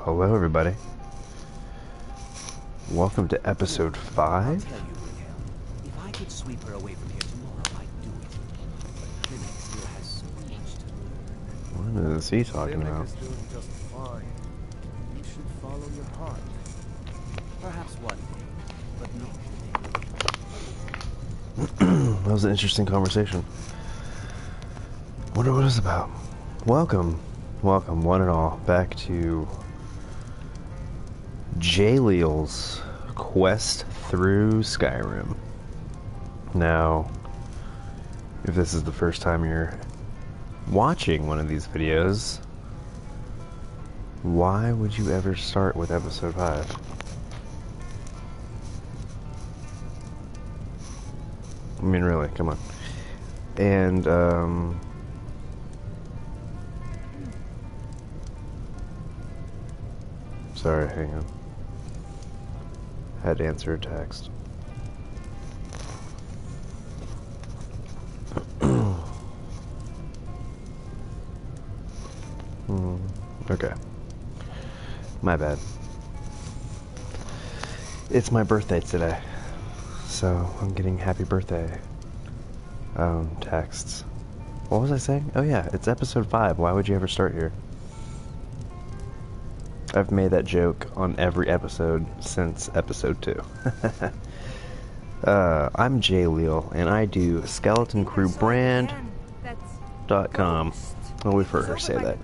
Hello everybody. Welcome to episode 5. If I could sweep her away from here tomorrow, I'd do it. Clinic still has so much to learn. What is he talking Clinic about? is doing just fine. You should follow your heart. Perhaps one day, but not That was an interesting conversation. Wonder what it was about. Welcome one and all back to Jay Leal's quest through Skyrim. Now, if this is the first time you're watching one of these videos, why would you ever start with episode 5? I mean, really, come on. And, sorry, hang on. Had to answer a text. Okay. My bad. It's my birthday today, so I'm getting happy birthday texts. What was I saying? Oh yeah, it's episode 5. Why would you ever start here? I've made that joke on every episode since episode 2. I'm Jay Leal, and I do SkeletonCrewBrand.com. Oh, we've heard her say that.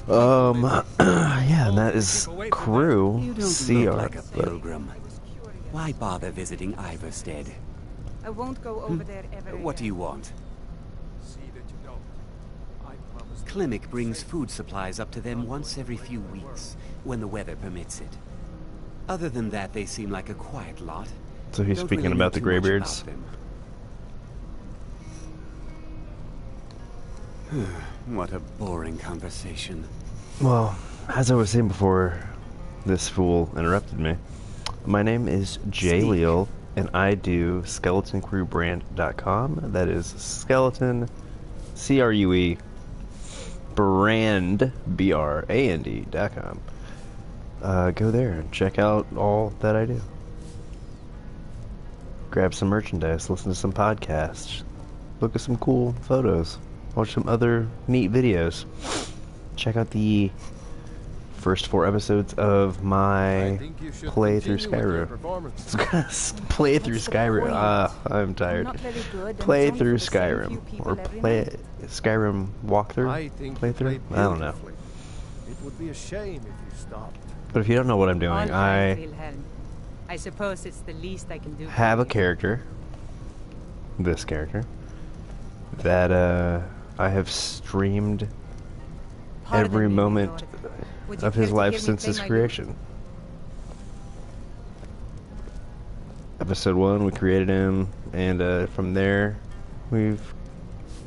Yeah, and that is Crue, You don't CR. look like a pilgrim. Why bother visiting Iverstead? I won't go over there ever What do again. you want? See that you don't. I promise. Clinic brings food supplies up to them once every few weeks, when the weather permits it. Other than that, they seem like a quiet lot. So he's Don't speaking really about know the too much Greybeards. about them. What a boring conversation. Well, as I was saying before this fool interrupted me, my name is Jay Speak. Leal, and I do SkeletonCrewBrand.com. That is skeleton, CRUE, brand, BRAND.com. Go there and check out all that I do. Grab some merchandise, listen to some podcasts, look at some cool photos, watch some other neat videos. Check out the first 4 episodes of my I think you should playthrough continue with your Skyrim. performance. Play through Skyrim. I'm tired. not very good, and Play it's only through for the same Skyrim, few people or every play night. Skyrim walkthrough. I think you Playthrough. played I don't know. beautifully. It would be a shame if you stopped. But if you don't know what I'm doing, All right, I Wilhelm. I suppose it's the least I can do. have for a you. character, this character, that I have streamed Pardon every me, my moment lord. Would you of his care to life hear me since play his my creation. Episode 1, we created him, and from there, we've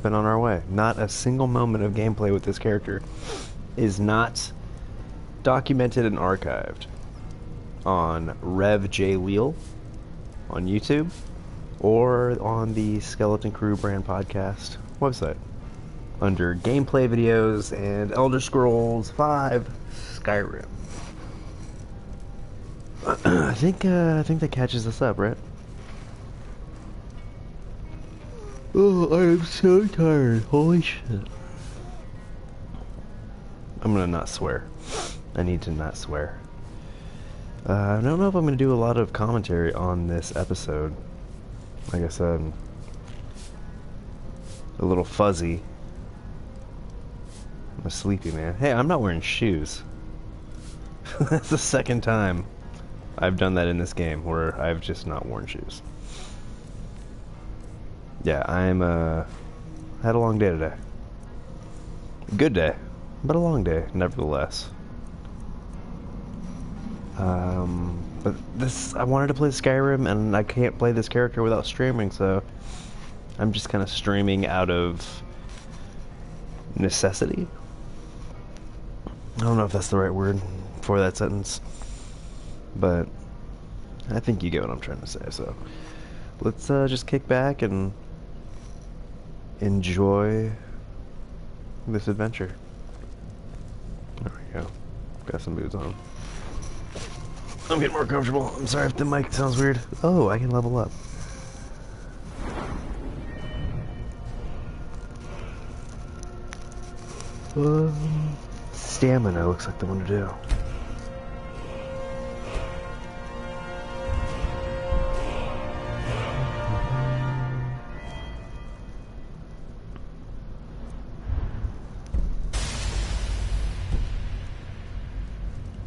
been on our way. Not a single moment of gameplay with this character is not documented and archived on Rev J Leal on YouTube or on the Skeleton Crew Brand Podcast website under gameplay videos and Elder Scrolls 5 Skyrim. I think that catches us up, right? Oh, I am so tired. Holy shit. I'm gonna not swear. I need to not swear. I don't know if I'm gonna do a lot of commentary on this episode. Like I said, I'm a little fuzzy. I'm a sleepy man. Hey, I'm not wearing shoes. That's the second time I've done that in this game where I've just not worn shoes. Yeah, had a long day today. Good day, but a long day nevertheless. But I wanted to play Skyrim, and I can't play this character without streaming, so I'm just kind of streaming out of necessity. I don't know if that's the right word for that sentence, but I think you get what I'm trying to say. So let's just kick back and enjoy this adventure. There we go. Got some boots on. I'm getting more comfortable. I'm sorry if the mic sounds weird. Oh, I can level up. Stamina looks like the one to do.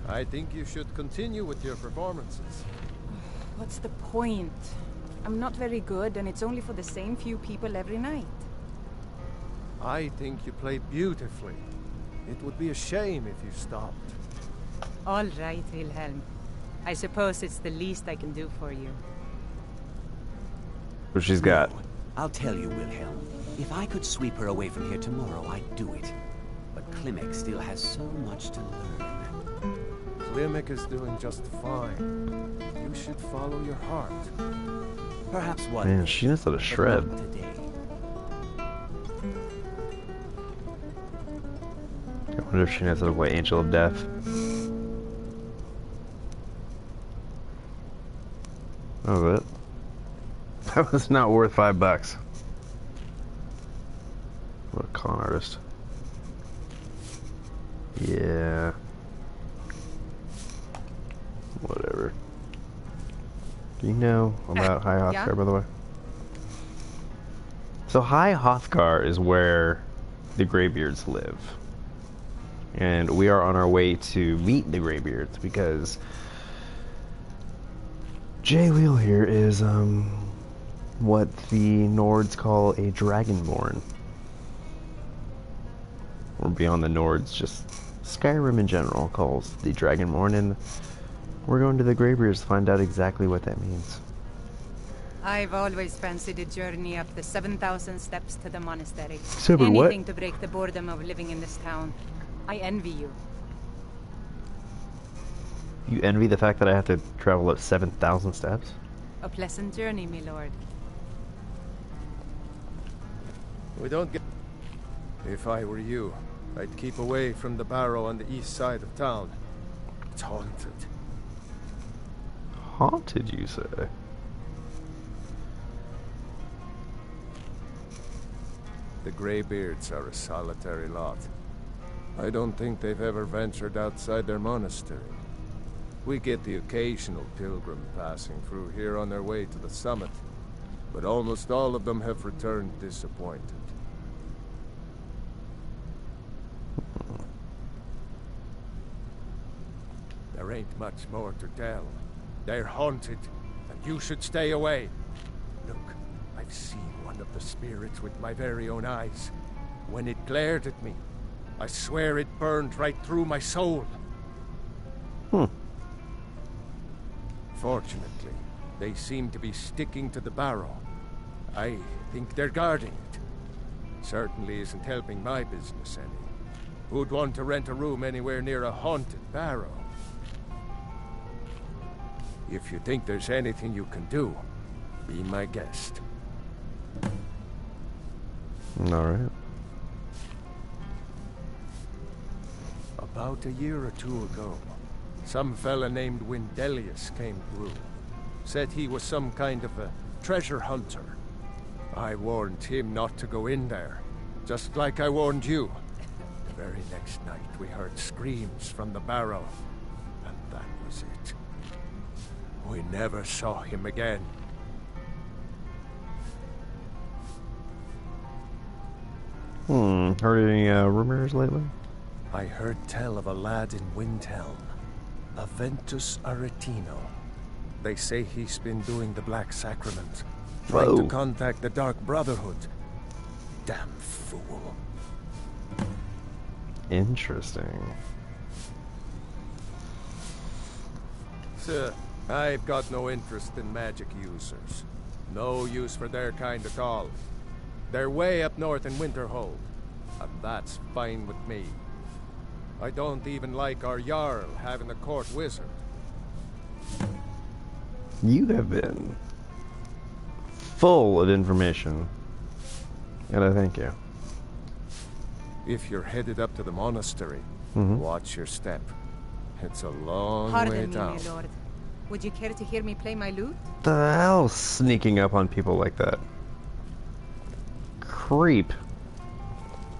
I think you should continue with your performances. What's the point? I'm not very good, and it's only for the same few people every night. I think you played beautifully. It would be a shame if you stopped. All right, Wilhelm. I suppose it's the least I can do for you. What she's got. I'll tell you, Wilhelm. If I could sweep her away from here tomorrow, I'd do it. But Klimek still has so much to learn. Klimek is doing just fine. You should follow your heart. Perhaps one Man, day, she knows how to but shred. not today. I wonder if she knows how to play Angel of Death. That was it. That was not worth $5. What a con artist. Yeah. Whatever. Do you know about High Hothgar, Yeah? by the way? So High Hothgar is where the Greybeards live. And we are on our way to meet the Greybeards because Jay Leal here is what the Nords call a Dragonborn. Or beyond the Nords, just Skyrim in general calls the Dragonborn, and we're going to the Greybeards to find out exactly what that means. I've always fancied a journey up the 7,000 steps to the monastery. Seven what? Anything to break the boredom of living in this town. I envy you. You envy the fact that I have to travel up 7,000 steps? A pleasant journey, my lord. We don't get... If I were you, I'd keep away from the barrow on the east side of town. It's haunted. Haunted, you say? The Greybeards are a solitary lot. I don't think they've ever ventured outside their monastery. We get the occasional pilgrim passing through here on their way to the summit, but almost all of them have returned disappointed. There ain't much more to tell. They're haunted, and you should stay away. Look, I've seen one of the spirits with my very own eyes. When it glared at me, I swear it burned right through my soul. Fortunately, they seem to be sticking to the barrow. I think they're guarding it. Certainly isn't helping my business any. Who'd want to rent a room anywhere near a haunted barrow? If you think there's anything you can do, be my guest. Alright. About a year or two ago, some fella named Windelius came through. Said he was some kind of a treasure hunter. I warned him not to go in there, just like I warned you. The very next night we heard screams from the barrow, and that was it. We never saw him again. Heard any rumors lately? I heard tell of a lad in Windhelm, Aventus Aretino. They say he's been doing the Black Sacrament, trying to contact the Dark Brotherhood. Damn fool. Interesting. Sir, I've got no interest in magic users. No use for their kind at all. They're way up north in Winterhold, and that's fine with me. I don't even like our Jarl having a court wizard. You have been full of information, and I thank you. If you're headed up to the monastery, watch your step. It's a long Pardon way me, down. my lord. Would you care to hear me play my lute? The hell, sneaking up on people like that? Creep.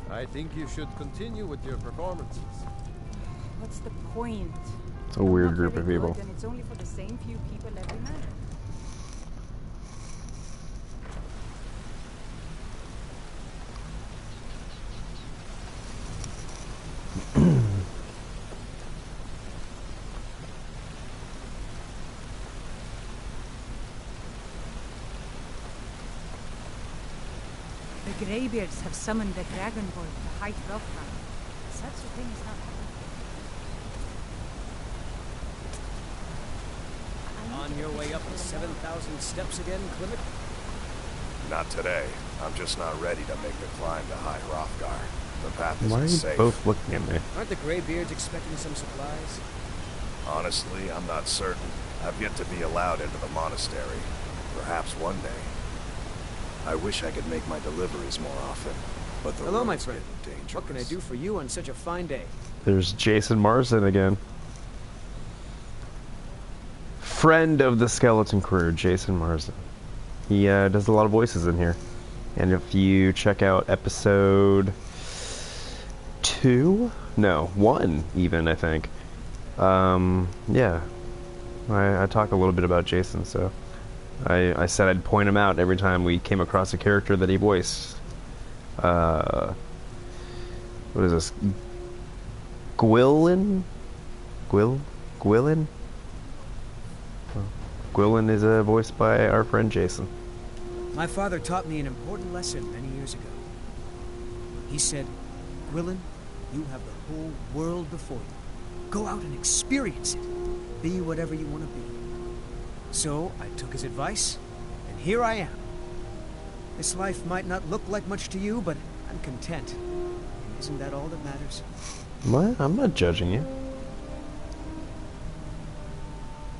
I think you should continue with your performances. What's the point? It's a weird Not group very of people. good, and it's only for the same few people every night. The Greybeards have summoned the Dragonborn to High Hrothgar. Such a thing is not happening. On your way up the 7,000 steps again, Clement? Not today. I'm just not ready to make the climb to High Hrothgar. The path Why are isn't you safe. both looking at me? Aren't the Greybeards expecting some supplies? Honestly, I'm not certain. I've yet to be allowed into the monastery. Perhaps one day. I wish I could make my deliveries more often, but the Hello, my roads friend. get dangerous. What can I do for you on such a fine day? There's Jason Marsden again. Friend of the Skeleton Crew, Jason Marsden. He does a lot of voices in here. And if you check out episode 2? No, 1 even, I think. Yeah. I talk a little bit about Jason, so I said I'd point him out every time we came across a character that he voiced. What is this? Gwillin? Gwillin? Gwillin is voiced by our friend Jason. My father taught me an important lesson many years ago. He said, Gwillin, you have the whole world before you. Go out and experience it. Be whatever you want to be. So I took his advice, and here I am. This life might not look like much to you, but I'm content. And isn't that all that matters? What? I'm not judging you.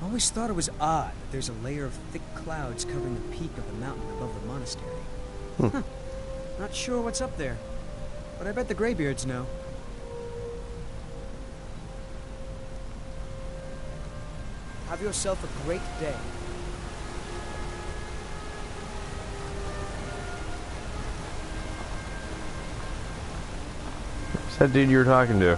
I always thought it was odd that there's a layer of thick clouds covering the peak of the mountain above the monastery. Huh. Not sure what's up there, but I bet the Greybeards know. Have yourself a great day. Who's that dude you were talking to?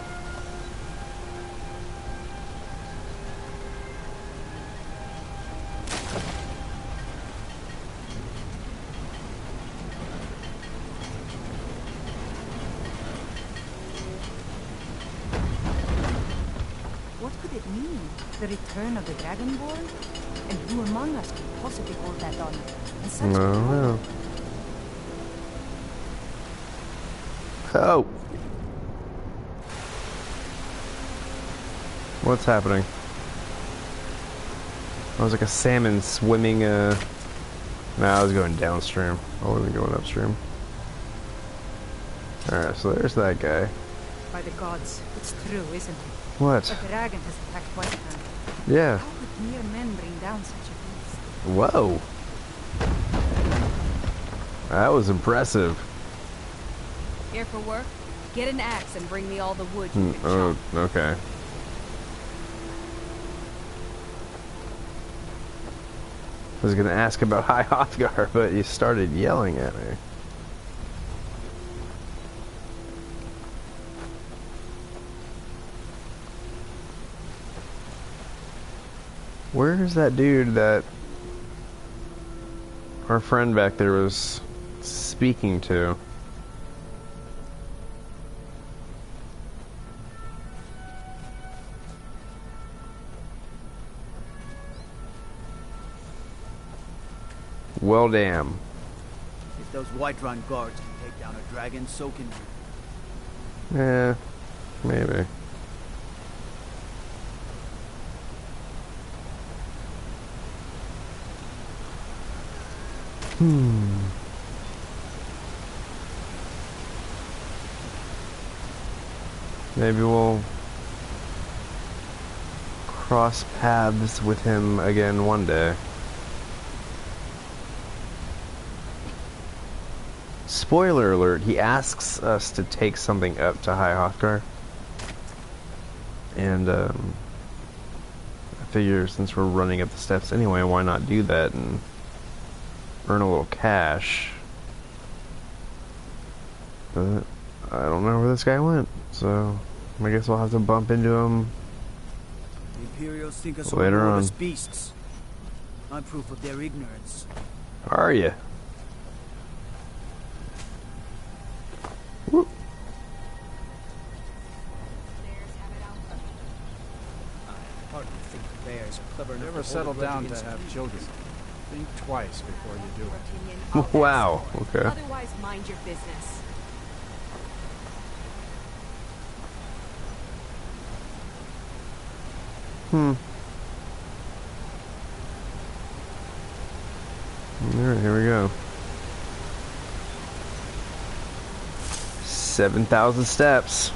What could it mean? The return of the Dragonborn? And who among us could possibly hold that honor? And such I don't know. Oh! What's happening? I was like a salmon swimming, Nah, I was going downstream. I wasn't going upstream. Alright, so there's that guy. By the gods, it's true, isn't it? What? A dragon has attacked Whitehand. Yeah. How could mere men bring down such a beast? Whoa. That was impressive. Here for work? Get an axe and bring me all the wood you can chop. Oh, okay. I was gonna ask about High Hrothgar, but you started yelling at me. Where's that dude that our friend back there was speaking to? Well, damn. If those Whiterun guards can take down a dragon, so can you. Yeah, maybe. Maybe we'll cross paths with him again one day. Spoiler alert, he asks us to take something up to High Hrothgar. And, figure since we're running up the steps anyway, why not do that and earn a little cash? But I don't know where this guy went, so I guess we'll have to bump into him The Imperials think us later all on. as beasts. I'm proof of their ignorance. Are you? Whoop. I hardly think the bears are clever enough Never to hold settle a grudge down to against have me. children. Think twice before you do it. Wow, okay. Otherwise, mind your business. Alright, here we go. 7,000 steps.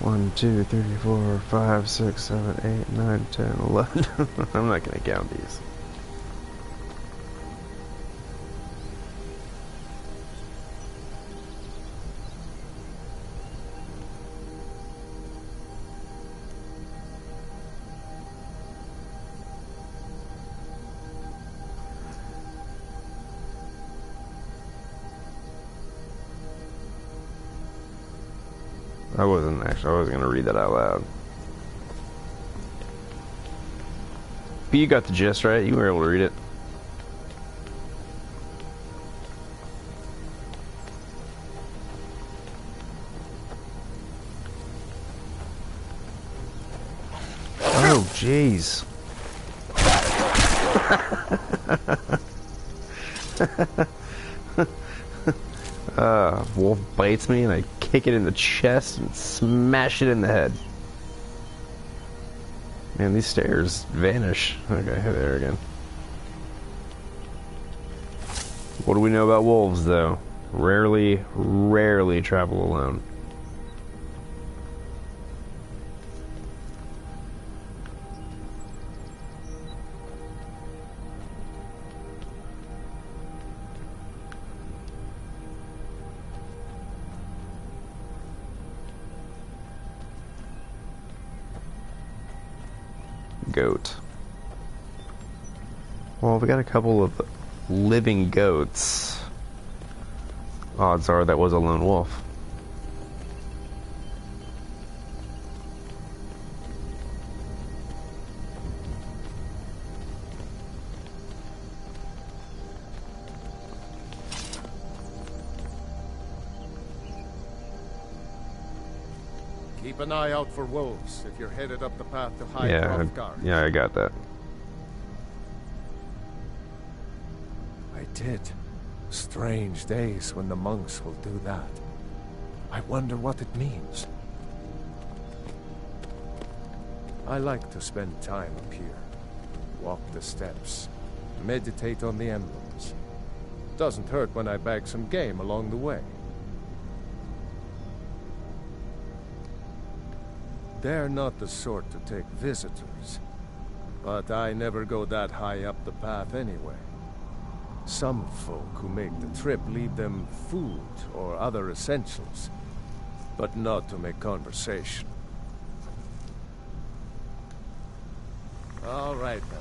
1, 2, 3, 4, 5, 6, 7, 8, 9, 10, 11. I'm not gonna count these. I wasn't gonna read that out loud. But you got the gist, right? You were able to read it. Oh, jeez. Wolf bites me and I kick it in the chest and smash it in the head. Man, these stairs vanish. Okay, there again. What do we know about wolves, though? Rarely travel alone. Goat. Well, we got a couple of living goats. Odds are that was a lone wolf. Keep an eye out for wolves if you're headed up the path to High Yeah, Hrothgar. yeah, I got that. I did. Strange days when the monks will do that. I wonder what it means. I like to spend time up here. Walk the steps. Meditate on the emblems. Doesn't hurt when I bag some game along the way. They're not the sort to take visitors. But I never go that high up the path anyway. Some folk who make the trip leave them food or other essentials, but not to make conversation. All right then.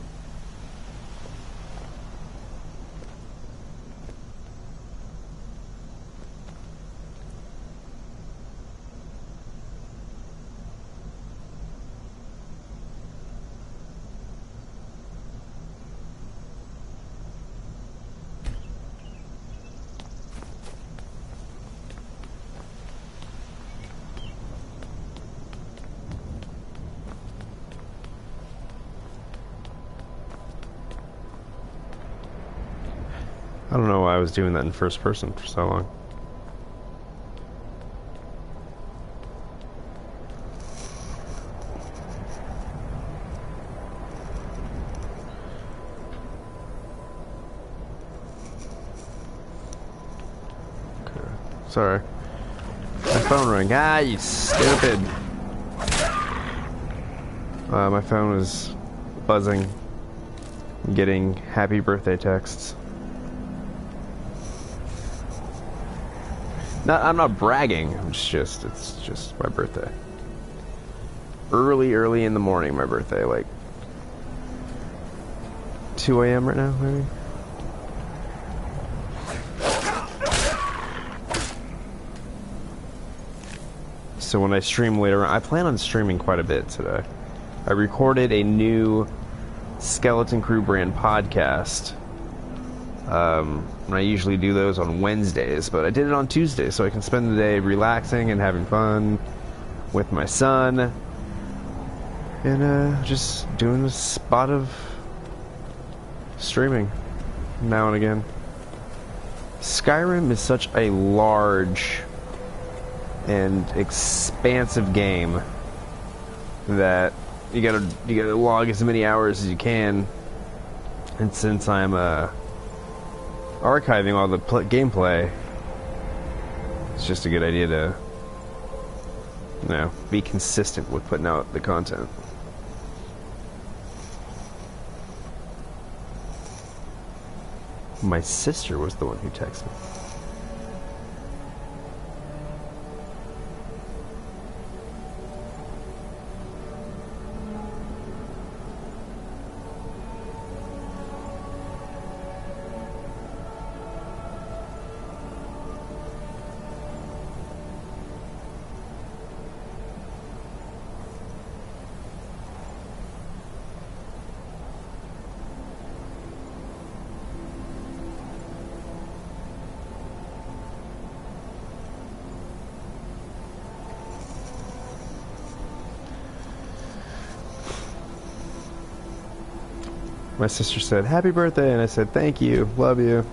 I don't know why I was doing that in first person for so long. Okay. Sorry. My phone rang. Ah, you stupid. My phone was buzzing, getting happy birthday texts. I'm not bragging. It's just my birthday. early in the morning, my birthday, like 2 a.m. right now, maybe? So when I stream later on, I plan on streaming quite a bit today. I recorded a new Skeleton Crew brand podcast. And I usually do those on Wednesdays, but I did it on Tuesday so I can spend the day relaxing and having fun with my son. And just doing a spot of streaming now and again. Skyrim is such a large and expansive game that you gotta log as many hours as you can. And since I'm archiving all the gameplay, it's just a good idea to, you know, be consistent with putting out the content. My sister was the one who texted me. My sister said, "Happy birthday," and I said, "Thank you, love you."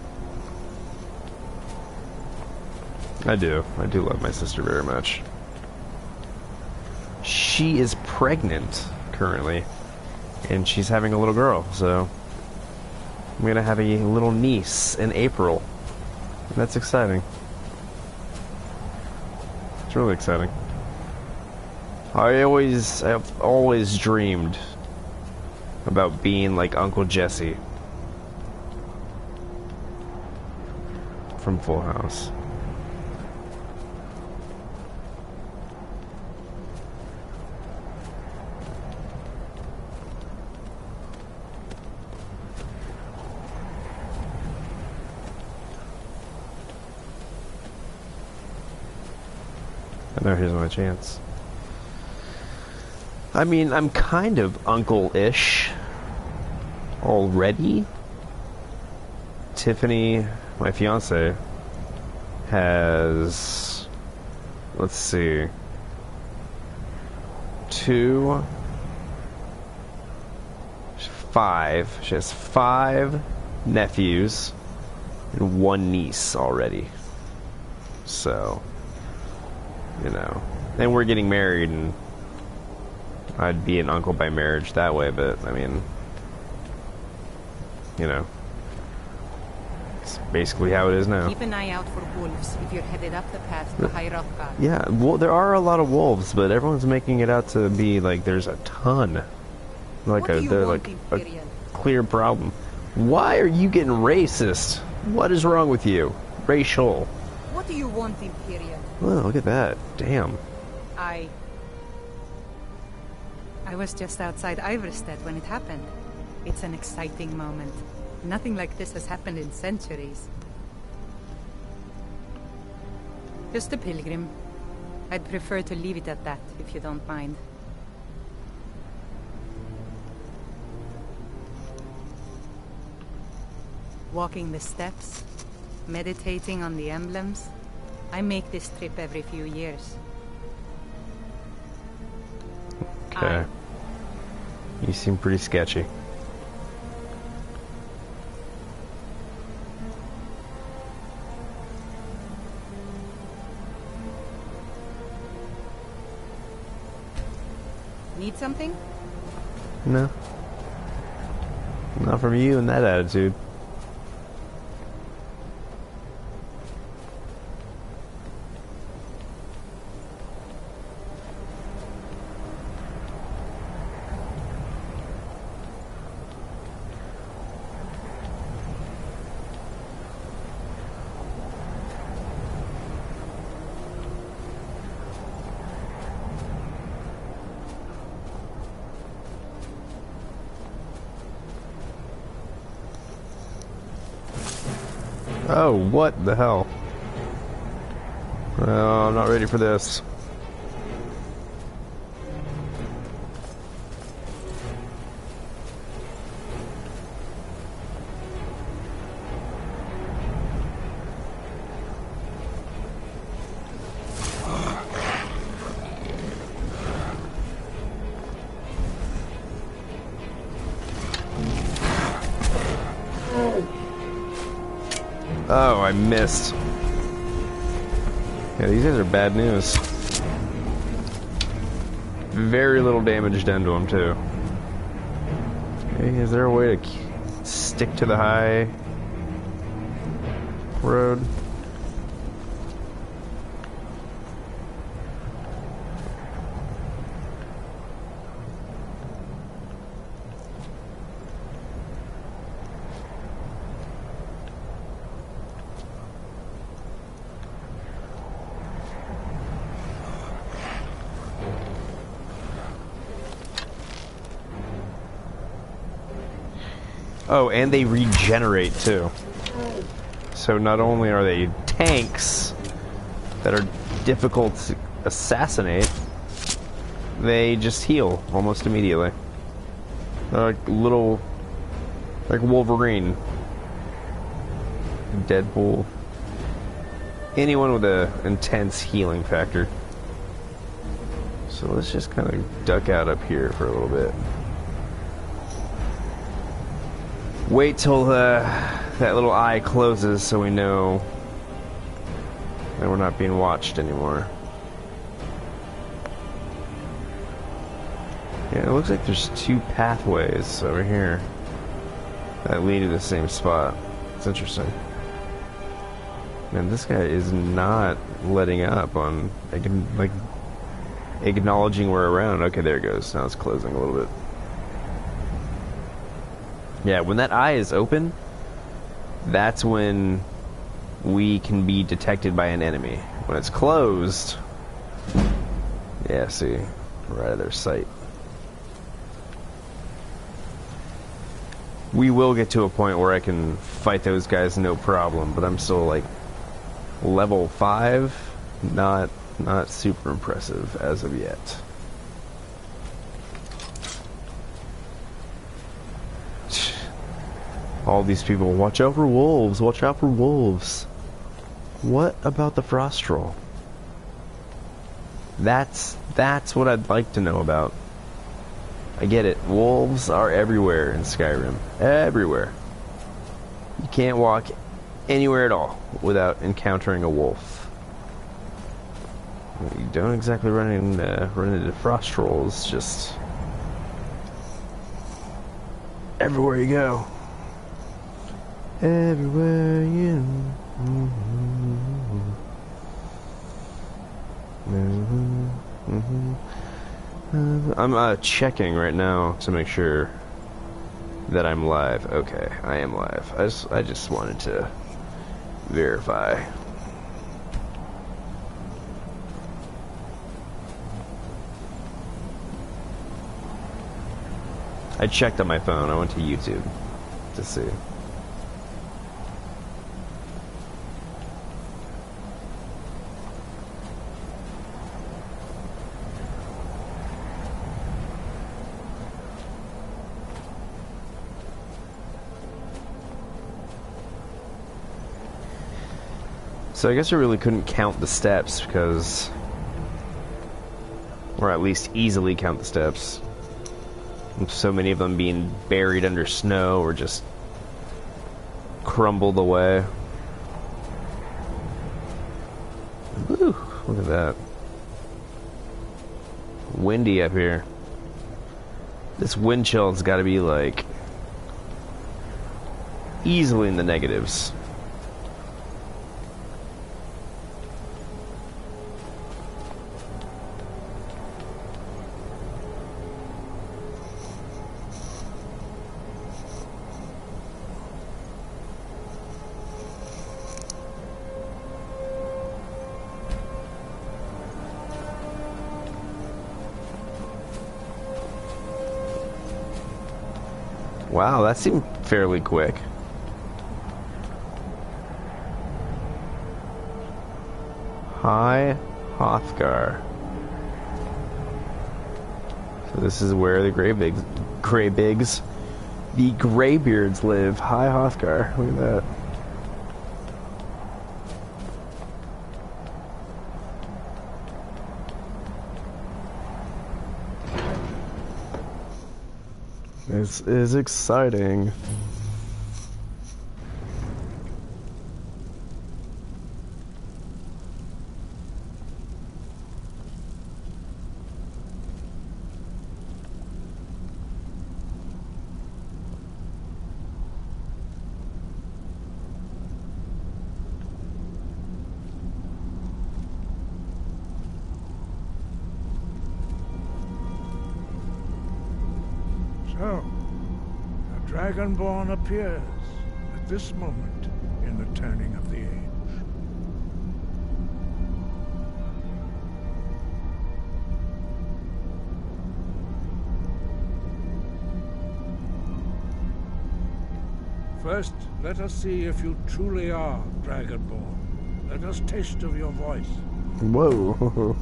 I do love my sister very much. She is pregnant currently, and she's having a little girl, so I'm gonna have a little niece in April. And that's exciting. It's really exciting. I've always dreamed about being like Uncle Jesse from Full House. And now here's my chance. I mean, I'm kind of uncle-ish already. Tiffany, my fiance, has, let's see, she has 5 nephews and 1 niece already. So, you know, and we're getting married, and I'd be an uncle by marriage that way, but I mean, you know, it's basically how it is now. Keep an eye out for wolves if you're headed up the path to High Rockgard. Yeah, well, there are a lot of wolves, but everyone's making it out to be like there's a ton. Like they're like a clear problem. Why are you getting racist? What is wrong with you? Racial. What do you want, Imperial? Oh, look at that. Damn. I was just outside Iverstead when it happened. It's an exciting moment. Nothing like this has happened in centuries. Just a pilgrim. I'd prefer to leave it at that, if you don't mind. Walking the steps, meditating on the emblems. I make this trip every few years. Okay. You seem pretty sketchy. Need something? No. Not from you and that attitude. Oh, what the hell? Oh, I'm not ready for this. Oh, I missed. Yeah, these guys are bad news. Very little damage done to them, too. Okay, is there a way to stick to the high road? Oh, and they regenerate too. So not only are they tanks that are difficult to assassinate, they just heal almost immediately. They're like little, like Wolverine, Deadpool, anyone with a intense healing factor. So let's just kind of duck out up here for a little bit. Wait till that little eye closes so we know that we're not being watched anymore. Yeah, it looks like there's two pathways over here that lead to the same spot. It's interesting. Man, this guy is not letting up on, like, acknowledging we're around. Okay, there it goes. Now it's closing a little bit. Yeah, when that eye is open, that's when we can be detected by an enemy. When it's closed, yeah, see, right at their sight. We will get to a point where I can fight those guys no problem, but I'm still like level 5, not super impressive as of yet. All these people, watch out for wolves, watch out for wolves. What about the frost troll? That's what I'd like to know about. I get it, wolves are everywhere in Skyrim. Everywhere. You can't walk anywhere at all without encountering a wolf. You don't exactly run into frost trolls, just everywhere you go. Everywhere you I'm checking right now to make sure that I'm live. Okay, I am live. I just wanted to verify. I checked on my phone. I went to YouTube to see. So I guess I really couldn't count the steps because, or at least easily count the steps. So many of them being buried under snow or just crumbled away. Woo, look at that. Windy up here. This wind chill's got to be like easily in the negatives. Wow, that seemed fairly quick. High Hrothgar. So this is where the the Greybeards live. High Hrothgar. Look at that. This is exciting. So, a Dragonborn appears at this moment in the turning of the age. First, let us see if you truly are Dragonborn. Let us taste of your voice. Whoa.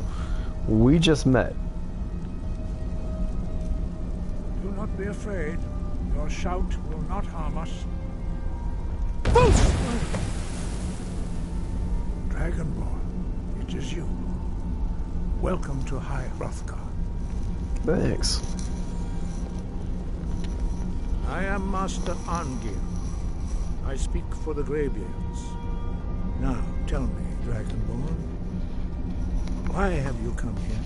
We just met. Do not be afraid. Your shout will not harm us. Dragonborn, it is you. Welcome to High Hrothgar. Thanks. I am Master Arngir. I speak for the Greybeards. Now, tell me, Dragonborn, why have you come here?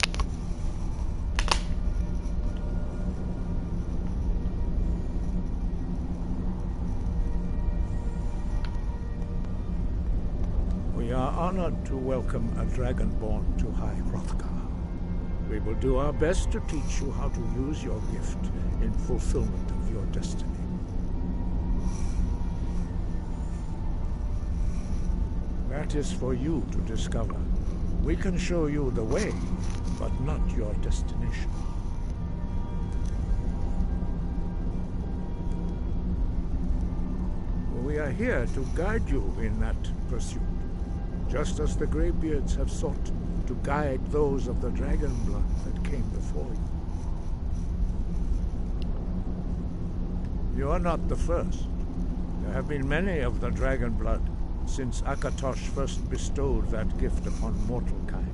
We are honored to welcome a Dragonborn to High Hrothgar. We will do our best to teach you how to use your gift in fulfillment of your destiny. That is for you to discover. We can show you the way, but not your destination. We are here to guide you in that pursuit, just as the Greybeards have sought to guide those of the dragon blood that came before you. You are not the first. There have been many of the dragon blood since Akatosh first bestowed that gift upon mortal kind.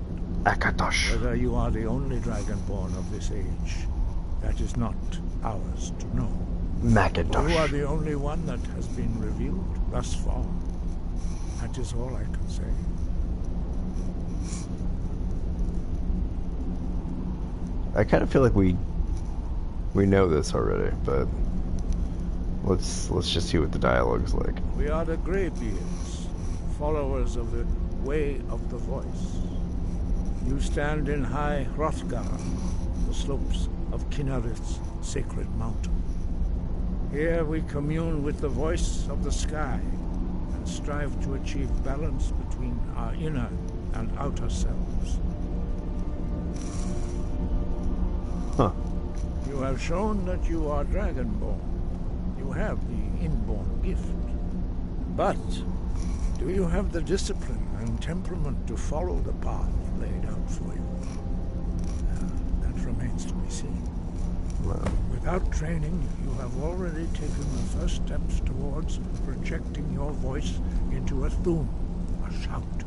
Akatosh. Whether you are the only dragonborn of this age, that is not ours to know. Macintosh. You are the only one that has been revealed thus far. That is all I can say. I kind of feel like we know this already, but let's just see what the dialogue is like. We are the Greybeards, followers of the Way of the Voice. You stand in High Hrothgar, the slopes of Kinnarith's sacred mountain. Here we commune with the voice of the sky and strive to achieve balance between our inner and outer selves. Huh. You have shown that you are Dragonborn. You have the inborn gift. But do you have the discipline and temperament to follow the path laid out for you? That remains to be seen. Wow. Without training, you have already taken the first steps towards projecting your voice into a thum, a shout.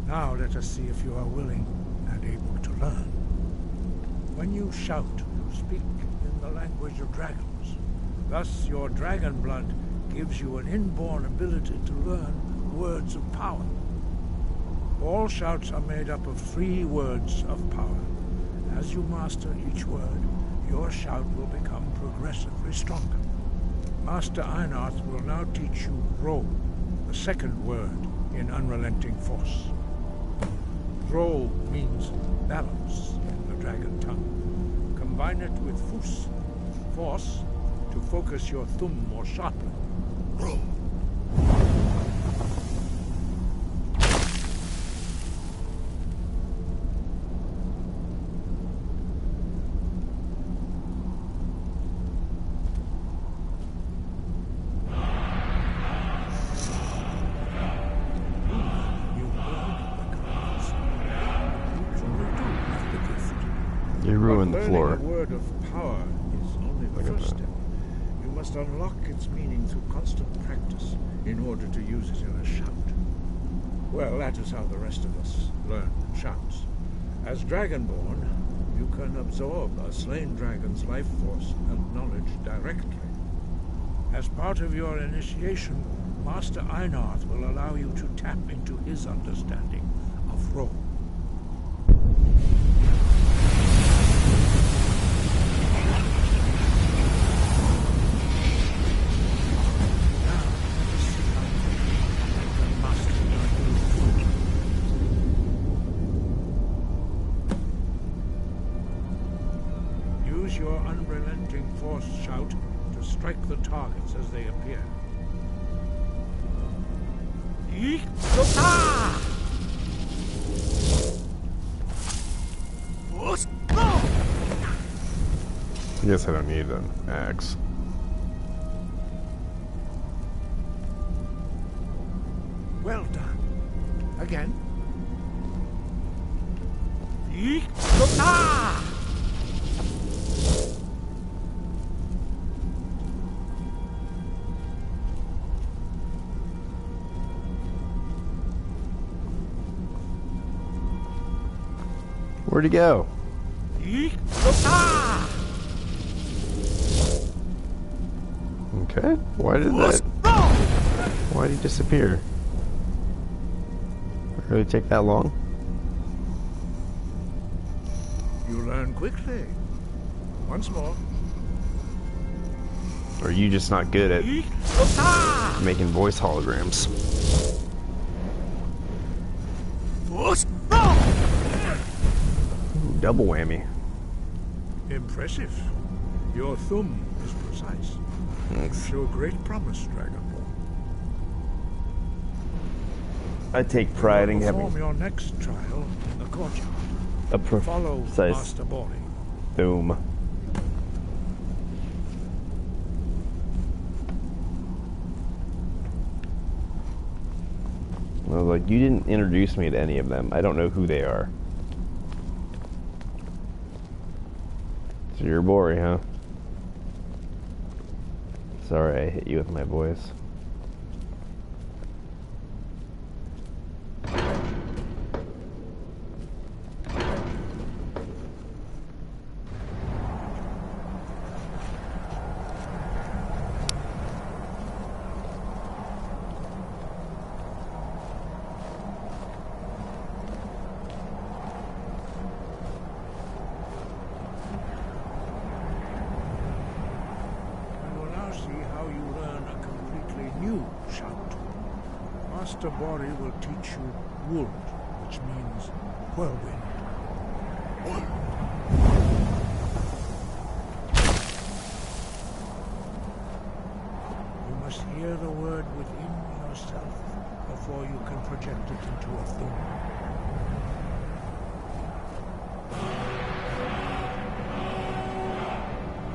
Now let us see if you are willing and able to learn. When you shout, you speak in the language of dragons. Thus, your dragon blood gives you an inborn ability to learn words of power. All shouts are made up of 3 words of power. As you master each word, your shout will become progressively stronger. Master Einarth will now teach you Ro, the second word in Unrelenting Force. Ro means balance in the dragon tongue. Combine it with Fus, force, to focus your thumb more sharply. Ro. You ruined the Learning floor. a word of power is only the Look at first that. step. You must unlock its meaning through constant practice in order to use it in a shout. Well, that is how the rest of us learn shouts. As Dragonborn, you can absorb a slain dragon's life force and knowledge directly. As part of your initiation, Master Einarth will allow you to tap into his understanding of role. Now, let us see how you can master your new form. Use your unrelenting force shout to strike the targets as they appear. Eek! Ah! I guess I don't need an axe. Well done. Again. Eek! Ah! Where'd he go? Eek! Ah! Okay. Why did that? Why did he disappear? Did it really take that long? You learn quickly. Once more. Or are you just not good at Eek! Ah! making voice holograms? Ooh, double whammy. Impressive. Your thumb is precise. Thanks. Show great promise, Dragonborn. I take pride in Perform having your next trial in the courtyard. a Follow precise Master Bori. thumb. I was like, you didn't introduce me to any of them. I don't know who they are. So you're Bori, huh? Sorry I hit you with my voice. Master Bori will teach you Wold, which means whirlwind. You must hear the word within yourself before you can project it into a thing.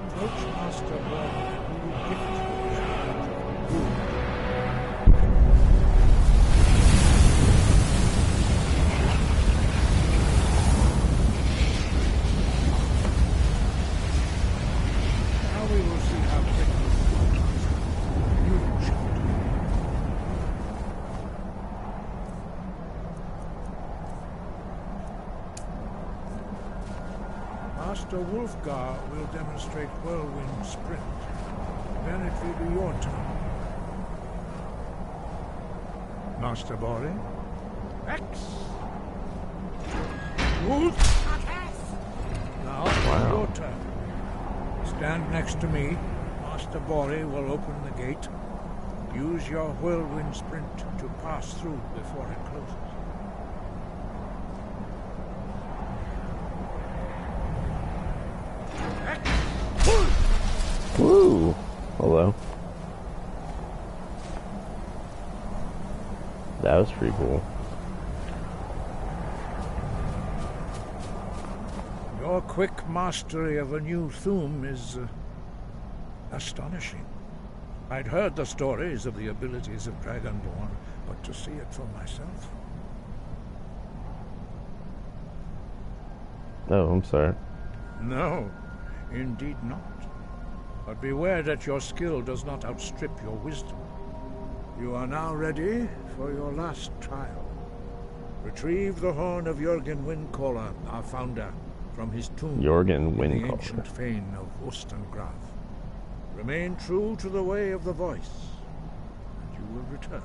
Approach Master Bori and he will gift you with Wold. Master Wolfgar will demonstrate Whirlwind Sprint. Then it will be your turn. Master Bori. X! Wolf! Now, your turn. Stand next to me. Master Bori will open the gate. Use your Whirlwind Sprint to pass through before it closes. Woo! Hello. That was pretty cool. Your quick mastery of a new Thum is astonishing. I'd heard the stories of the abilities of Dragonborn, but to see it for myself... Oh, I'm sorry. No, indeed not. But beware that your skill does not outstrip your wisdom. You are now ready for your last trial. Retrieve the horn of Jürgen Windcaller, our founder, from his tomb Jürgen in the Windcaller. ancient fane of Ostengraf. Remain true to the way of the voice, and you will return.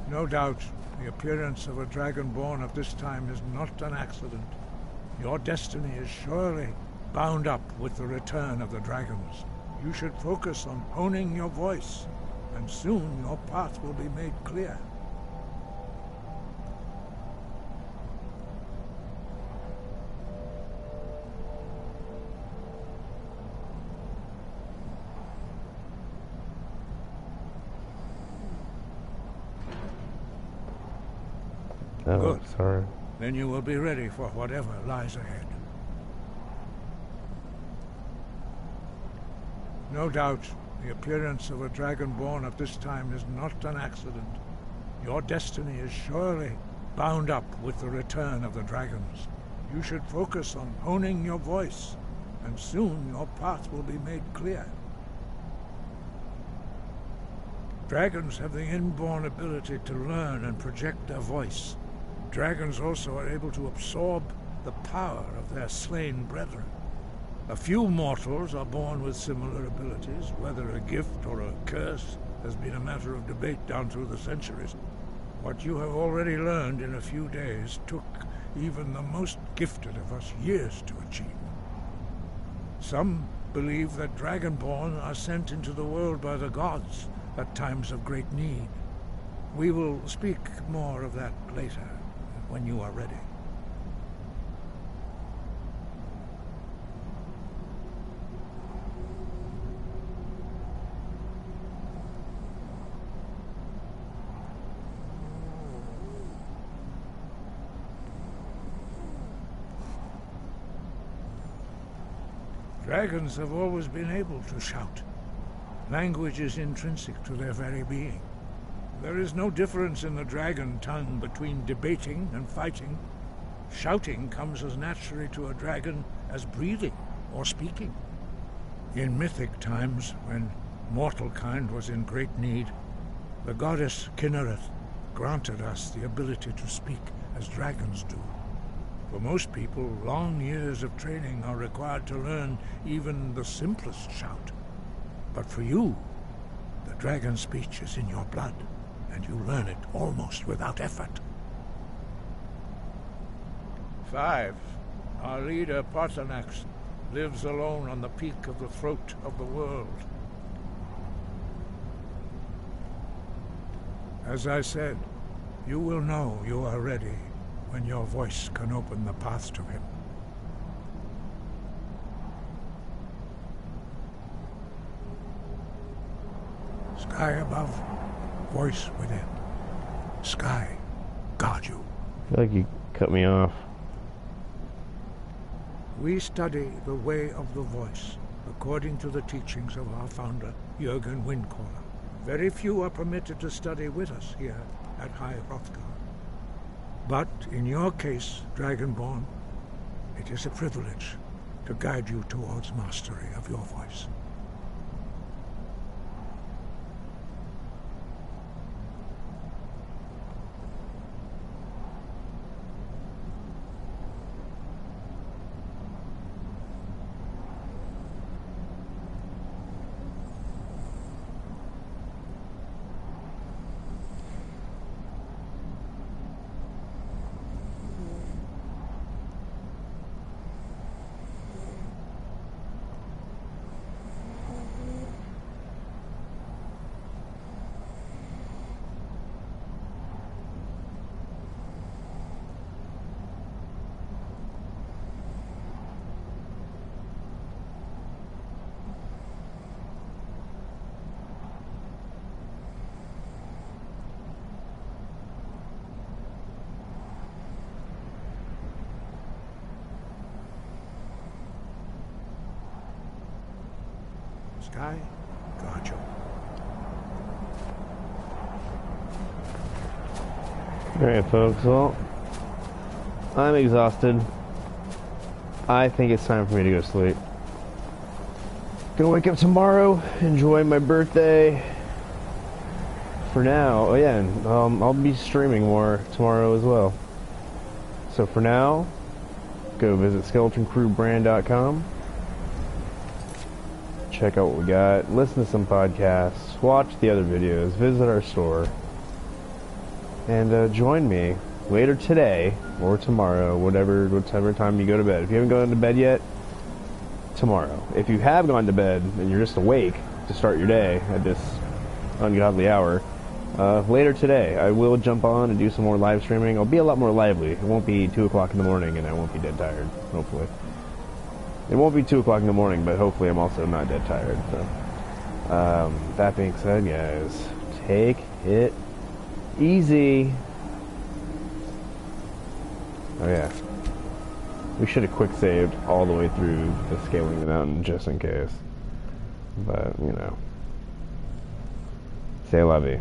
No doubt, the appearance of a dragonborn at this time is not an accident. Your destiny is surely bound up with the return of the dragons. You should focus on honing your voice, and soon your path will be made clear. Oh, Good. sorry. Then you will be ready for whatever lies ahead. No doubt, the appearance of a dragonborn at this time is not an accident. Your destiny is surely bound up with the return of the dragons. You should focus on honing your voice, and soon your path will be made clear. Dragons have the inborn ability to learn and project their voice. Dragons also are able to absorb the power of their slain brethren. A few mortals are born with similar abilities. Whether a gift or a curse has been a matter of debate down through the centuries. What you have already learned in a few days took even the most gifted of us years to achieve. Some believe that Dragonborn are sent into the world by the gods at times of great need. We will speak more of that later, when you are ready. Dragons have always been able to shout. Language is intrinsic to their very being. There is no difference in the dragon tongue between debating and fighting. Shouting comes as naturally to a dragon as breathing or speaking. In mythic times, when mortal kind was in great need, the goddess Kinnereth granted us the ability to speak as dragons do. For most people, long years of training are required to learn even the simplest shout. But for you, the dragon speech is in your blood, and you learn it almost without effort. 5. Our leader, Paarthurnax, lives alone on the peak of the throat of the world. As I said, you will know you are ready when your voice can open the path to him. Sky above, voice within. Sky, guard you. I feel like you cut me off. We study the way of the voice, according to the teachings of our founder, Jürgen Windcaller. Very few are permitted to study with us here at High Hrothgar. But in your case, Dragonborn, it is a privilege to guide you towards mastery of your voice. sky guard you. Alright, folks, well, I'm exhausted. I think it's time for me to go to sleep. Gonna wake up tomorrow, enjoy my birthday. For now, oh yeah, and, I'll be streaming more tomorrow as well. So for now, go visit SkeletonCrewBrand.com. Check out what we got, listen to some podcasts, watch the other videos, visit our store, and join me later today or tomorrow, whatever time you go to bed. If you haven't gone to bed yet, tomorrow. If you have gone to bed and you're just awake to start your day at this ungodly hour, later today I will jump on and do some more live streaming. I'll be a lot more lively. It won't be 2 o'clock in the morning and I won't be dead tired, hopefully. It won't be 2 o'clock in the morning, but hopefully I'm also not dead tired. So, that being said, guys, take it easy. Oh yeah. We should have quick saved all the way through the scaling the mountain just in case. But, you know. C'est la vie.